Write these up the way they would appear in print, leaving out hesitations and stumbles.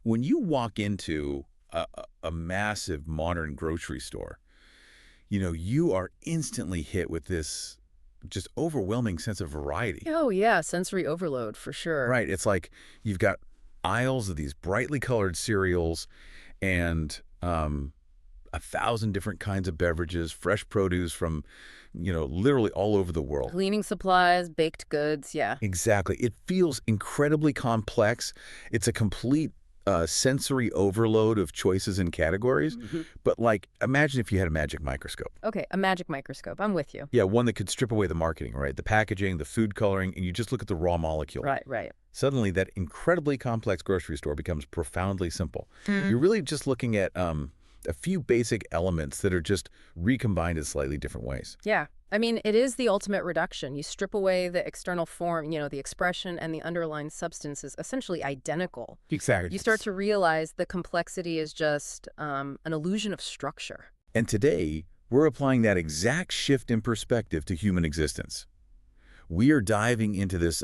When you walk into a massive modern grocery store, you are instantly hit with this just overwhelming sense of variety. Oh, yeah, sensory overload for sure. Right. It's like you've got aisles of these brightly colored cereals and 1,000 different kinds of beverages, fresh produce from, literally all over the world. Cleaning supplies, baked goods, yeah. Exactly. It feels incredibly complex. It's a complete sensory overload of choices and categories. Mhm. But like, imagine if you had a magic microscope. Okay, a magic microscope. I'm with you. Yeah, one that could strip away the marketing, right? The packaging, the food coloring, and you just look at the raw molecule. Right, right. Suddenly, that incredibly complex grocery store becomes profoundly simple. Mhm. You're really just looking at a few basic elements that are just recombined in slightly different ways. Yeah. I mean, it is the ultimate reduction. You strip away the external form, the expression and the underlying substance is essentially identical. Exactly. You start to realize the complexity is just an illusion of structure. And today, we're applying that exact shift in perspective to human existence. We are diving into this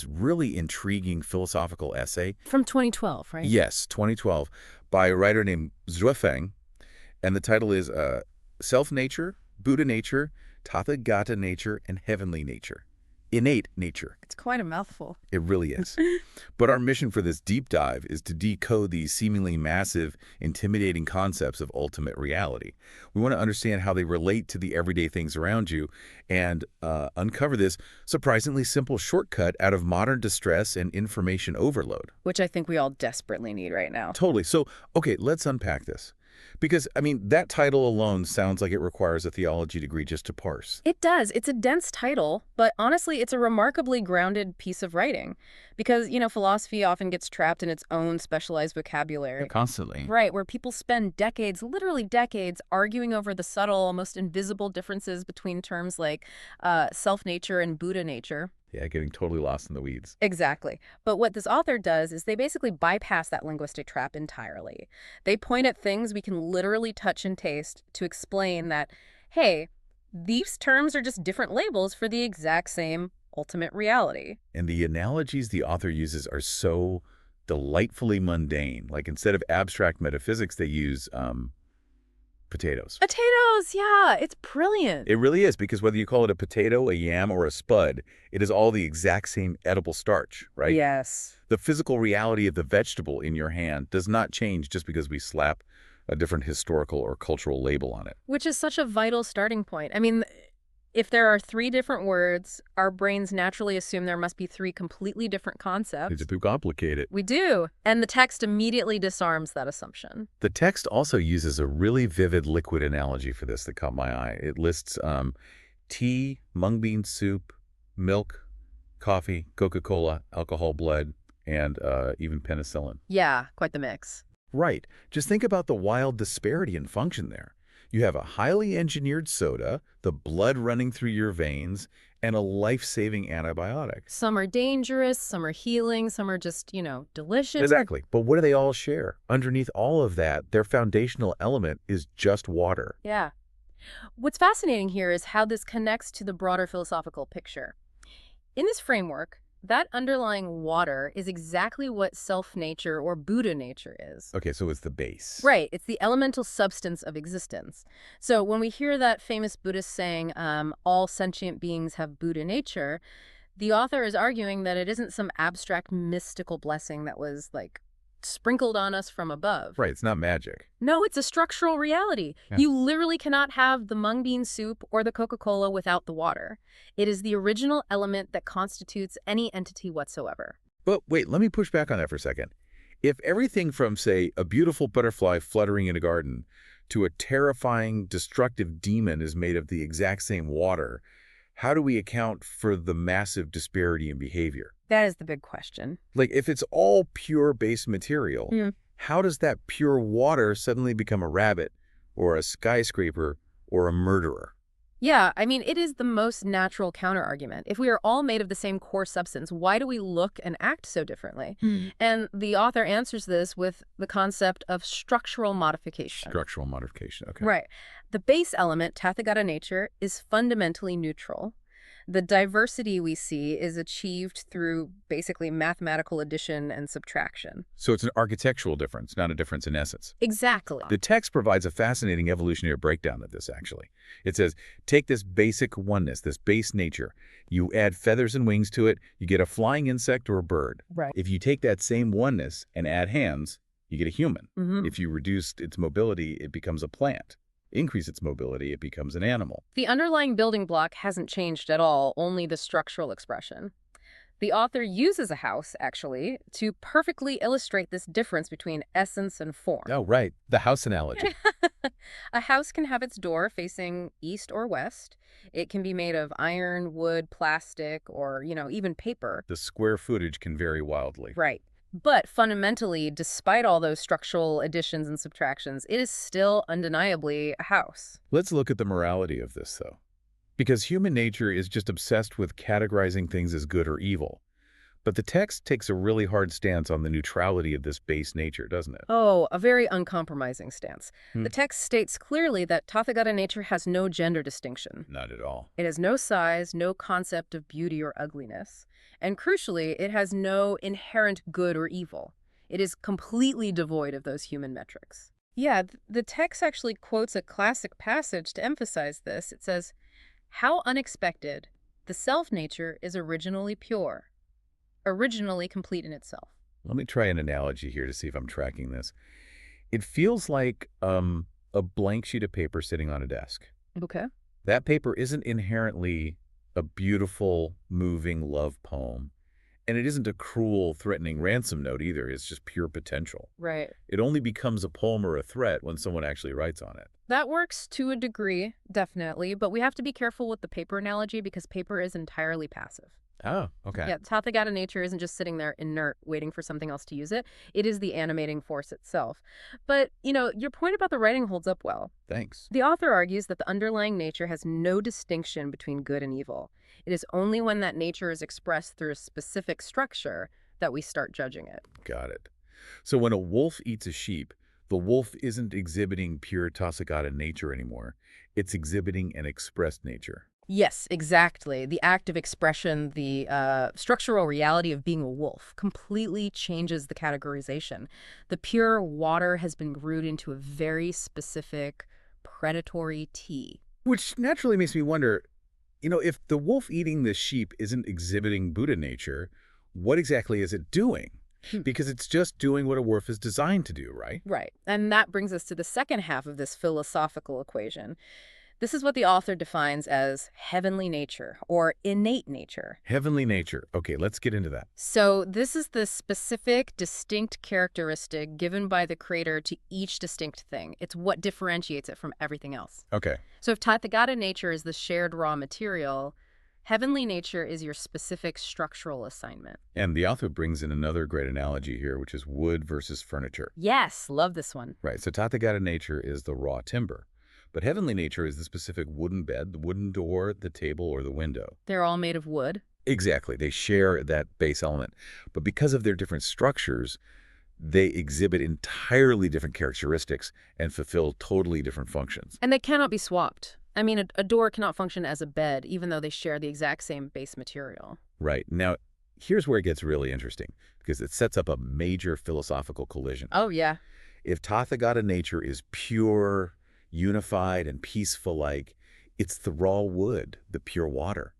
really intriguing philosophical essay. From 2012, right? Yes, 2012, by a writer named Feng, and the title is Self-Nature, Buddha Nature, Tathagata Nature, and Heavenly Nature. Innate nature. It's quite a mouthful. It really is. But our mission for this deep dive is to decode these seemingly massive, intimidating concepts of ultimate reality. We want to understand how they relate to the everyday things around you and uncover this surprisingly simple shortcut out of modern distress and information overload. Which I think we all desperately need right now. Totally. So, okay, let's unpack this. Because, I mean, that title alone sounds like it requires a theology degree just to parse. It does. It's a dense title, but honestly, it's a remarkably grounded piece of writing. Because, philosophy often gets trapped in its own specialized vocabulary. Constantly. Right, where people spend decades, literally decades, arguing over the subtle, almost invisible differences between terms like self-nature and Buddha nature. Yeah, getting totally lost in the weeds. Exactly. But what this author does is they basically bypass that linguistic trap entirely. They point at things we can literally touch and taste to explain that, hey, these terms are just different labels for the exact same ultimate reality. And the analogies the author uses are so delightfully mundane. Like, instead of abstract metaphysics, they use potatoes. Potatoes, yeah, it's brilliant. It really is, because whether you call it a potato, a yam, or a spud, it is all the exact same edible starch, right? Yes. The physical reality of the vegetable in your hand does not change just because we slap a different historical or cultural label on it. Which is such a vital starting point. I mean, if there are three different words, our brains naturally assume there must be three completely different concepts. It's too complicated. We do. And the text immediately disarms that assumption. The text also uses a really vivid liquid analogy for this that caught my eye. It lists tea, mung bean soup, milk, coffee, Coca-Cola, alcohol, blood, and even penicillin. Yeah, quite the mix. Right. Just think about the wild disparity in function there. You have a highly engineered soda, the blood running through your veins, and a life-saving antibiotic. Some are dangerous, some are healing, some are just, delicious. Exactly. But what do they all share? Underneath all of that, their foundational element is just water. Yeah. What's fascinating here is how this connects to the broader philosophical picture. In this framework, that underlying water is exactly what self-nature or Buddha nature is. Okay, so it's the base. Right. It's the elemental substance of existence. So when we hear that famous Buddhist saying, all sentient beings have Buddha nature, the author is arguing that it isn't some abstract mystical blessing that was sprinkled on us from above. Right, it's not magic. No, it's a structural reality. Yeah. You literally cannot have the mung bean soup or the Coca-Cola without the water. It is the original element that constitutes any entity whatsoever. But wait, let me push back on that for a second. If everything from, say, a beautiful butterfly fluttering in a garden to a terrifying, destructive demon is made of the exact same water, how do we account for the massive disparity in behavior? That is the big question. Like, if it's all pure base material, how does that pure water suddenly become a rabbit or a skyscraper or a murderer? Yeah, I mean, it is the most natural counterargument. If we are all made of the same core substance, why do we look and act so differently? And the author answers this with the concept of structural modification. Structural modification, okay. Right. The base element, Tathagata nature, is fundamentally neutral. The diversity we see is achieved through basically mathematical addition and subtraction. So it's an architectural difference, not a difference in essence. Exactly. The text provides a fascinating evolutionary breakdown of this, actually. It says, take this basic oneness, this base nature. You add feathers and wings to it, you get a flying insect or a bird. Right. If you take that same oneness and add hands, you get a human. Mm-hmm. If you reduce its mobility, it becomes a plant. Increase its mobility, it becomes an animal. The underlying building block hasn't changed at all, only the structural expression. The author uses a house, actually, to perfectly illustrate this difference between essence and form. Oh, right. The house analogy. A house can have its door facing east or west. It can be made of iron, wood, plastic, or, even paper. The square footage can vary wildly. Right. But fundamentally, despite all those structural additions and subtractions, it is still undeniably a house. Let's look at the morality of this, though. Because human nature is just obsessed with categorizing things as good or evil. But the text takes a really hard stance on the neutrality of this base nature, doesn't it? Oh, a very uncompromising stance. Hmm. The text states clearly that Tathagata nature has no gender distinction. Not at all. It has no size, no concept of beauty or ugliness. And crucially, it has no inherent good or evil. It is completely devoid of those human metrics. Yeah, the text actually quotes a classic passage to emphasize this. It says, "How unexpected! The self-nature is originally pure, originally complete in itself." Let me try an analogy here to see if I'm tracking this. It feels like a blank sheet of paper sitting on a desk. Okay. That paper isn't inherently a beautiful, moving love poem. And it isn't a cruel, threatening ransom note either. It's just pure potential. Right. It only becomes a poem or a threat when someone actually writes on it. That works to a degree, definitely, but we have to be careful with the paper analogy because paper is entirely passive. Oh, okay. Yeah, Tathagata nature isn't just sitting there inert, waiting for something else to use it. It is the animating force itself. But, your point about the writing holds up well. Thanks. The author argues that the underlying nature has no distinction between good and evil. It is only when that nature is expressed through a specific structure that we start judging it. Got it. So when a wolf eats a sheep, the wolf isn't exhibiting pure Tathagata nature anymore. It's exhibiting an expressed nature. Yes, exactly. The act of expression, the structural reality of being a wolf completely changes the categorization. The pure water has been brewed into a very specific predatory tea. Which naturally makes me wonder, if the wolf eating the sheep isn't exhibiting Buddha nature, what exactly is it doing? Because it's just doing what a wolf is designed to do, right? Right. And that brings us to the second half of this philosophical equation. This is what the author defines as heavenly nature or innate nature. Heavenly nature. Okay, let's get into that. So this is the specific, distinct characteristic given by the creator to each distinct thing. It's what differentiates it from everything else. Okay. So if Tathagata nature is the shared raw material, heavenly nature is your specific structural assignment. And the author brings in another great analogy here, which is wood versus furniture. Yes, love this one. Right, so Tathagata nature is the raw timber. But heavenly nature is the specific wooden bed, the wooden door, the table, or the window. They're all made of wood. Exactly. They share that base element. But because of their different structures, they exhibit entirely different characteristics and fulfill totally different functions. And they cannot be swapped. I mean, a door cannot function as a bed, even though they share the exact same base material. Right. Now, here's where it gets really interesting, because it sets up a major philosophical collision. Oh, yeah. If Tathagata nature is pure, unified, and peaceful-like, it's the raw wood, the pure water.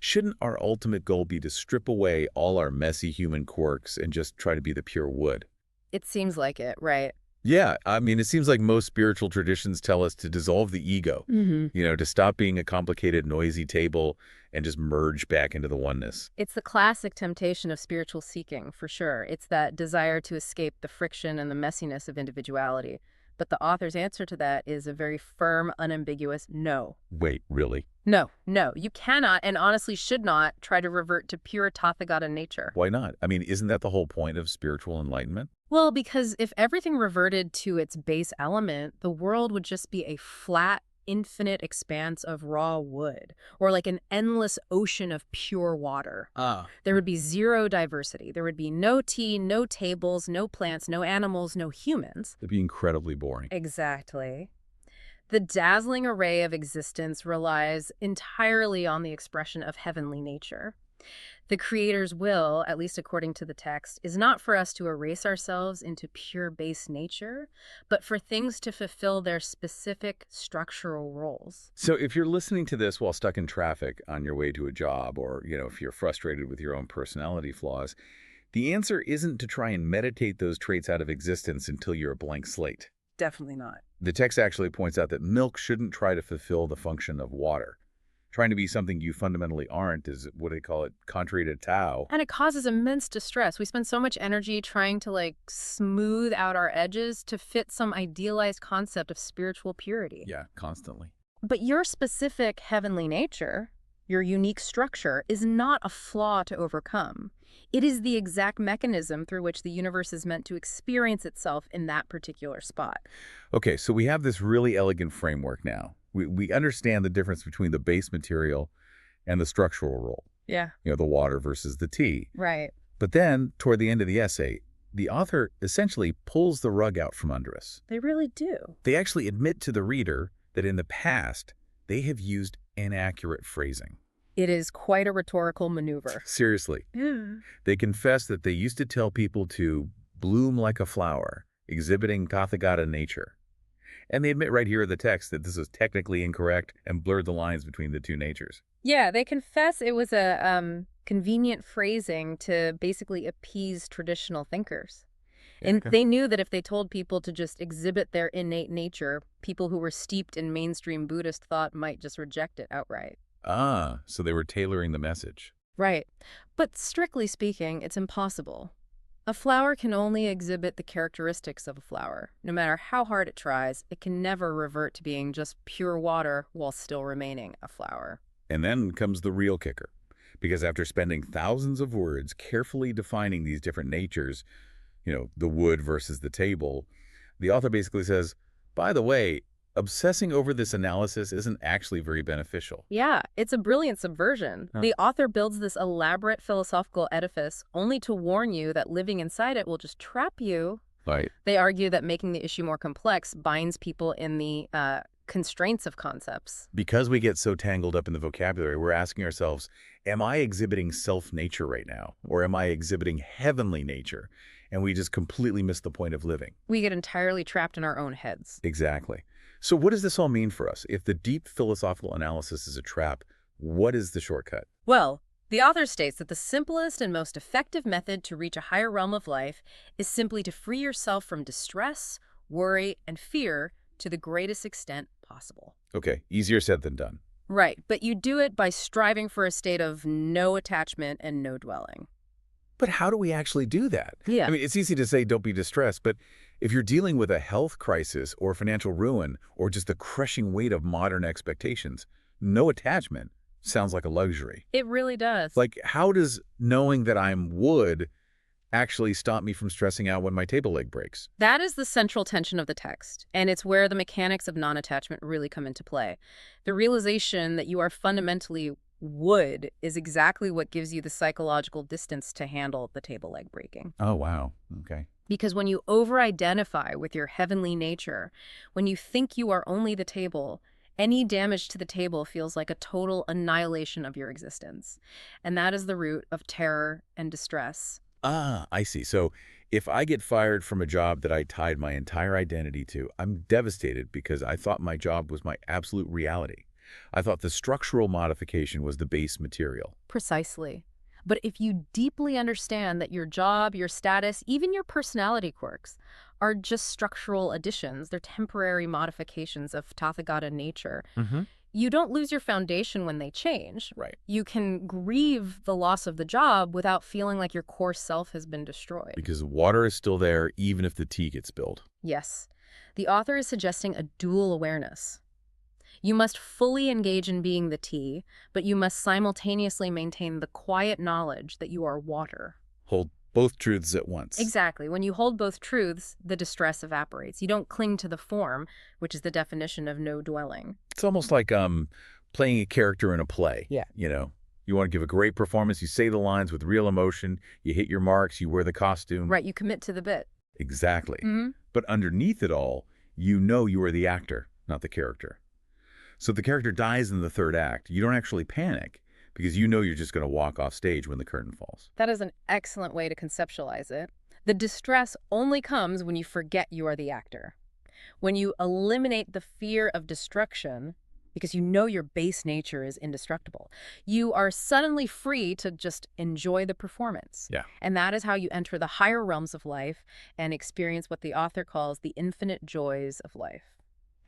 Shouldn't our ultimate goal be to strip away all our messy human quirks and just try to be the pure wood? It seems like it, right? Yeah, I mean, it seems like most spiritual traditions tell us to dissolve the ego, to stop being a complicated, noisy table and just merge back into the oneness. It's the classic temptation of spiritual seeking, for sure. It's that desire to escape the friction and the messiness of individuality. But the author's answer to that is a very firm, unambiguous no. Wait, really? No. You cannot and honestly should not try to revert to pure Tathagata nature. Why not? I mean, isn't that the whole point of spiritual enlightenment? Well, because if everything reverted to its base element, the world would just be a flat, infinite expanse of raw wood, or like an endless ocean of pure water. There would be zero diversity. There would be no tea, no tables, no plants, no animals, no humans. It'd be incredibly boring. Exactly. The dazzling array of existence relies entirely on the expression of heavenly nature. The Creator's will, at least according to the text, is not for us to erase ourselves into pure base nature, but for things to fulfill their specific structural roles. So if you're listening to this while stuck in traffic on your way to a job, or, if you're frustrated with your own personality flaws, the answer isn't to try and meditate those traits out of existence until you're a blank slate. Definitely not. The text actually points out that milk shouldn't try to fulfill the function of water. Trying to be something you fundamentally aren't is, what do they call it, contrary to Tao. And it causes immense distress. We spend so much energy trying to smooth out our edges to fit some idealized concept of spiritual purity. Yeah, constantly. But your specific heavenly nature, your unique structure, is not a flaw to overcome. It is the exact mechanism through which the universe is meant to experience itself in that particular spot. Okay, so we have this really elegant framework now. We understand the difference between the base material and the structural role. Yeah. The water versus the tea. Right. But then, toward the end of the essay, the author essentially pulls the rug out from under us. They really do. They actually admit to the reader that in the past, they have used inaccurate phrasing. It is quite a rhetorical maneuver. Seriously. Yeah. They confess that they used to tell people to bloom like a flower, exhibiting Tathagata nature. And they admit right here in the text that this is technically incorrect and blurred the lines between the two natures. Yeah, they confess it was a convenient phrasing to basically appease traditional thinkers. And they knew that if they told people to just exhibit their innate nature, people who were steeped in mainstream Buddhist thought might just reject it outright. Ah, so they were tailoring the message. Right. But strictly speaking, it's impossible. A flower can only exhibit the characteristics of a flower. No matter how hard it tries, it can never revert to being just pure water while still remaining a flower. And then comes the real kicker. Because after spending thousands of words carefully defining these different natures, the wood versus the table, the author basically says, by the way, obsessing over this analysis isn't actually very beneficial. Yeah, it's a brilliant subversion. Huh. The author builds this elaborate philosophical edifice only to warn you that living inside it will just trap you. Right. They argue that making the issue more complex binds people in the constraints of concepts. Because we get so tangled up in the vocabulary, we're asking ourselves, am I exhibiting self-nature right now? Or am I exhibiting heavenly nature? And we just completely miss the point of living. We get entirely trapped in our own heads. Exactly. So what does this all mean for us? If the deep philosophical analysis is a trap, what is the shortcut? Well, the author states that the simplest and most effective method to reach a higher realm of life is simply to free yourself from distress, worry, and fear to the greatest extent possible. Okay, easier said than done. Right, but you do it by striving for a state of no attachment and no dwelling. But how do we actually do that? Yeah. I mean, it's easy to say don't be distressed, but if you're dealing with a health crisis or financial ruin or just the crushing weight of modern expectations, no attachment sounds like a luxury. It really does. Like, how does knowing that I'm wood actually stop me from stressing out when my table leg breaks? That is the central tension of the text, and it's where the mechanics of non-attachment really come into play. The realization that you are fundamentally wood is exactly what gives you the psychological distance to handle the table leg breaking. Oh, wow. Okay. Because when you over-identify with your heavenly nature, when you think you are only the table, any damage to the table feels like a total annihilation of your existence. And that is the root of terror and distress. Ah, I see. So if I get fired from a job that I tied my entire identity to, I'm devastated because I thought my job was my absolute reality. I thought the structural modification was the base material. Precisely. But if you deeply understand that your job, your status, even your personality quirks are just structural additions, they're temporary modifications of Tathagata nature, you don't lose your foundation when they change. Right. You can grieve the loss of the job without feeling like your core self has been destroyed. Because water is still there even if the tea gets spilled. Yes. The author is suggesting a dual awareness. You must fully engage in being the tea, but you must simultaneously maintain the quiet knowledge that you are water. Hold both truths at once. Exactly. When you hold both truths, the distress evaporates. You don't cling to the form, which is the definition of no dwelling. It's almost like playing a character in a play. Yeah. You want to give a great performance, you say the lines with real emotion, you hit your marks, you wear the costume. Right, you commit to the bit. Exactly. Mm-hmm. But underneath it all, you know you are the actor, not the character. So if the character dies in the third act, you don't actually panic because you know you're just going to walk off stage when the curtain falls. That is an excellent way to conceptualize it. The distress only comes when you forget you are the actor. When you eliminate the fear of destruction, because you know your base nature is indestructible, you are suddenly free to just enjoy the performance. Yeah. And that is how you enter the higher realms of life and experience what the author calls the infinite joys of life.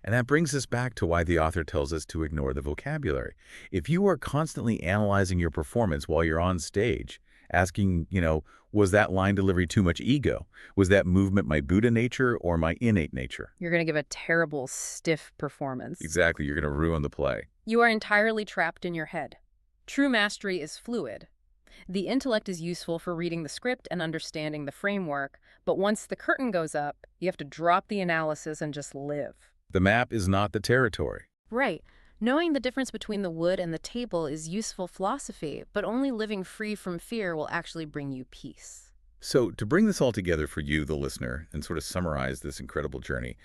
And that brings us back to why the author tells us to ignore the vocabulary. If you are constantly analyzing your performance while you're on stage, asking, was that line delivery too much ego? Was that movement my Buddha nature or my innate nature? You're going to give a terrible, stiff performance. Exactly. You're going to ruin the play. You are entirely trapped in your head. True mastery is fluid. The intellect is useful for reading the script and understanding the framework, but once the curtain goes up, you have to drop the analysis and just live. The map is not the territory. Right. Knowing the difference between the wood and the table is useful philosophy, but only living free from fear will actually bring you peace. So to bring this all together for you, the listener, and sort of summarize this incredible journey,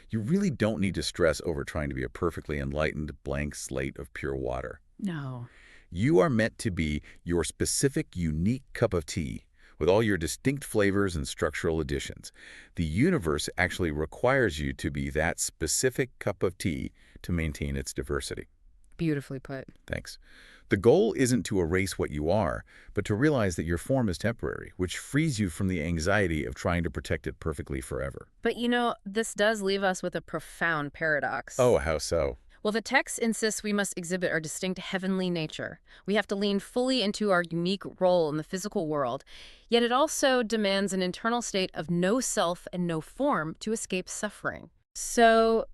you really don't need to stress over trying to be a perfectly enlightened blank slate of pure water. No. You are meant to be your specific, unique cup of tea with all your distinct flavors and structural additions. The universe actually requires you to be that specific cup of tea to maintain its diversity. Beautifully put. Thanks. The goal isn't to erase what you are, but to realize that your form is temporary, which frees you from the anxiety of trying to protect it perfectly forever. But this does leave us with a profound paradox. Oh, how so? Well, the text insists we must exhibit our distinct heavenly nature. We have to lean fully into our unique role in the physical world, yet it also demands an internal state of no self and no form to escape suffering. So,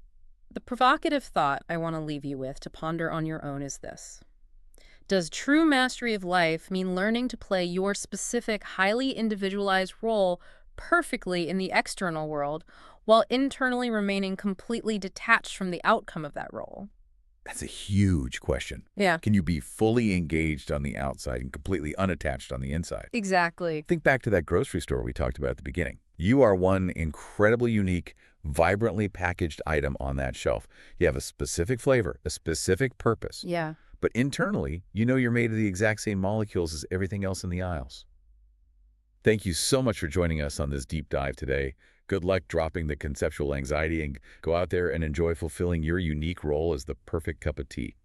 the provocative thought I want to leave you with to ponder on your own is this. Does true mastery of life mean learning to play your specific, highly individualized role perfectly in the external world, while internally remaining completely detached from the outcome of that role? That's a huge question. Yeah. Can you be fully engaged on the outside and completely unattached on the inside? Exactly. Think back to that grocery store we talked about at the beginning. You are one incredibly unique, vibrantly packaged item on that shelf. You have a specific flavor, a specific purpose. Yeah. But internally, you know you're made of the exact same molecules as everything else in the aisles. Thank you so much for joining us on this deep dive today. Good luck dropping the conceptual anxiety and go out there and enjoy fulfilling your unique role as the perfect cup of tea.